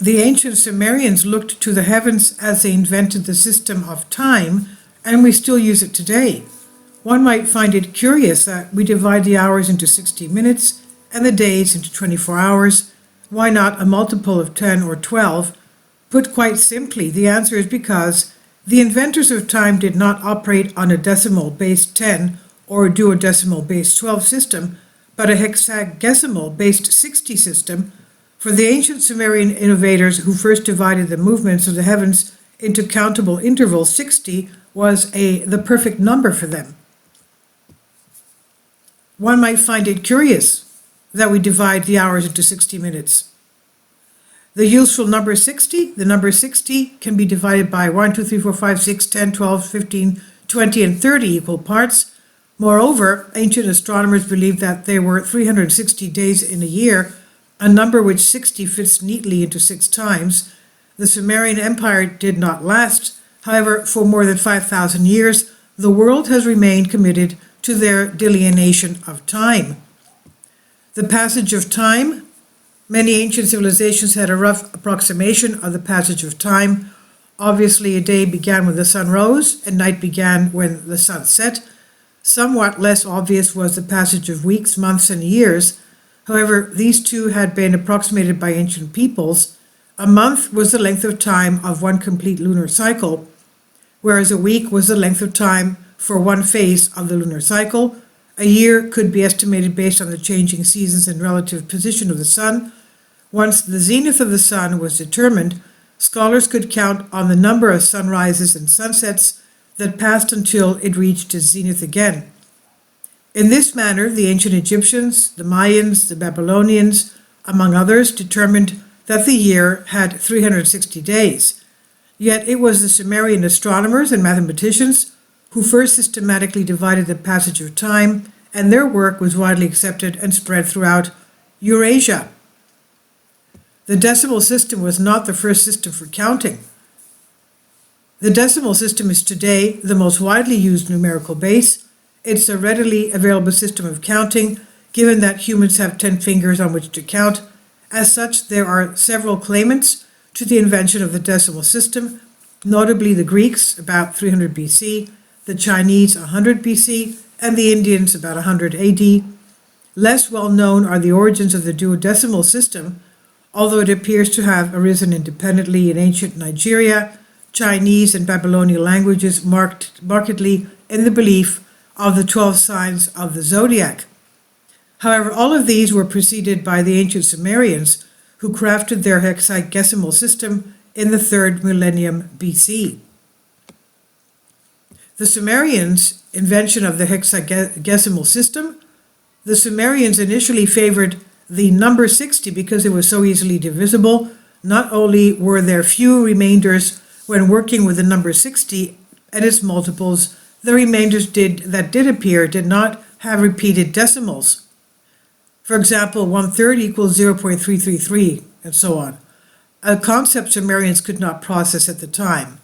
The ancient Sumerians looked to the heavens as they invented the system of time, and we still use it today. One might find it curious that we divide the hours into 60 minutes and the days into 24 hours. Why not a multiple of 10 or 12? Put quite simply, the answer is because the inventors of time did not operate on a decimal-based 10 or a duodecimal-based 12 system, but a hexadecimal-based 60 system. For the ancient Sumerian innovators who first divided the movements of the heavens into countable intervals, 60 was the perfect number for them. One might find it curious that we divide the hours into 60 minutes. The useful number 60, the number 60 can be divided by 1, 2, 3, 4, 5, 6, 10, 12, 15, 20, and 30 equal parts. Moreover, ancient astronomers believed that there were 360 days in a year, a number which 60 fits neatly into 6 times. The Sumerian Empire did not last. However, for more than 5,000 years, the world has remained committed to their delineation of time. The passage of time. Many ancient civilizations had a rough approximation of the passage of time. Obviously, a day began when the sun rose, and night began when the sun set. Somewhat less obvious was the passage of weeks, months, and years. However, these two had been approximated by ancient peoples. A month was the length of time of one complete lunar cycle, whereas a week was the length of time for one phase of the lunar cycle. A year could be estimated based on the changing seasons and relative position of the sun. Once the zenith of the sun was determined, scholars could count on the number of sunrises and sunsets that passed until it reached its zenith again. In this manner, the ancient Egyptians, the Mayans, the Babylonians, among others, determined that the year had 360 days. Yet it was the Sumerian astronomers and mathematicians who first systematically divided the passage of time, and their work was widely accepted and spread throughout Eurasia. The decimal system was not the first system for counting. The decimal system is today the most widely used numerical base. It's a readily available system of counting, given that humans have 10 fingers on which to count. As such, there are several claimants to the invention of the decimal system, notably the Greeks about 300 BC, the Chinese 100 BC, and the Indians about 100 AD. Less well known are the origins of the duodecimal system, although it appears to have arisen independently in ancient Nigeria. Chinese and Babylonian languages markedly in the belief of the 12 signs of the zodiac. However, all of these were preceded by the ancient Sumerians, who crafted their hexadecimal system in the 3rd millennium BC. The Sumerians' invention of the hexadecimal system. The Sumerians initially favored the number 60 because it was so easily divisible. Not only were there few remainders when working with the number 60 and its multiples, the remainders that did appear did not have repeated decimals. For example, 1/3 equals 0.333, and so on. A concept Sumerians could not process at the time.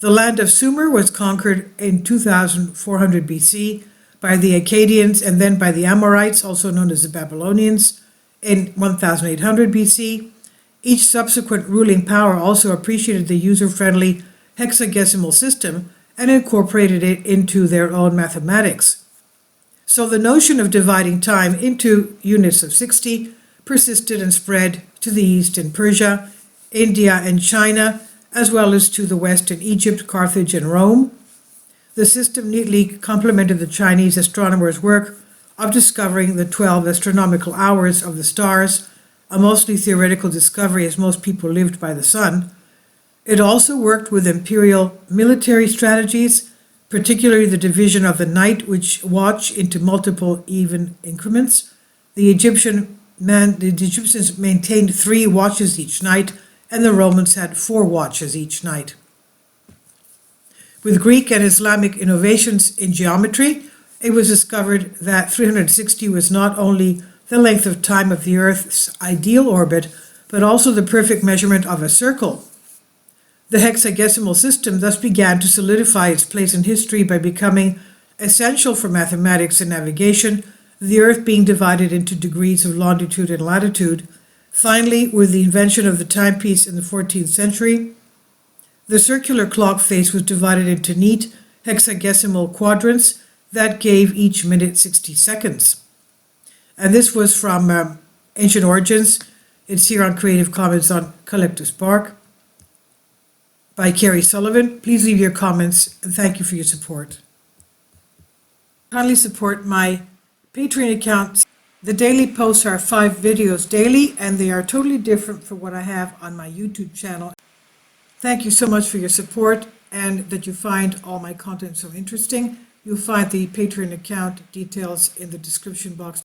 The land of Sumer was conquered in 2400 BC by the Akkadians and then by the Amorites, also known as the Babylonians, in 1800 BC. Each subsequent ruling power also appreciated the user-friendly hexadecimal system and incorporated it into their own mathematics. So the notion of dividing time into units of 60 persisted and spread to the east in Persia, India, and China, as well as to the west in Egypt, Carthage, and Rome. The system neatly complemented the Chinese astronomers' work of discovering the 12 astronomical hours of the stars, a mostly theoretical discovery as most people lived by the sun. It also worked with imperial military strategies, particularly the division of the night watch into multiple even increments. The Egyptians maintained 3 watches each night, and the Romans had 4 watches each night. With Greek and Islamic innovations in geometry, it was discovered that 360 was not only the length of time of the Earth's ideal orbit, but also the perfect measurement of a circle. The hexadecimal system thus began to solidify its place in history by becoming essential for mathematics and navigation, the Earth being divided into degrees of longitude and latitude. Finally, with the invention of the timepiece in the 14th century, the circular clock face was divided into neat hexagesimal quadrants that gave each minute 60 seconds. And this was from Ancient Origins. It's here on Creative Commons on Collective Spark by Carrie Sullivan. Please leave your comments and thank you for your support. Kindly support my Patreon account. The daily posts are 5 videos daily and they are totally different from what I have on my YouTube channel. Thank you so much for your support and that you find all my content so interesting. You'll find the Patreon account details in the description box.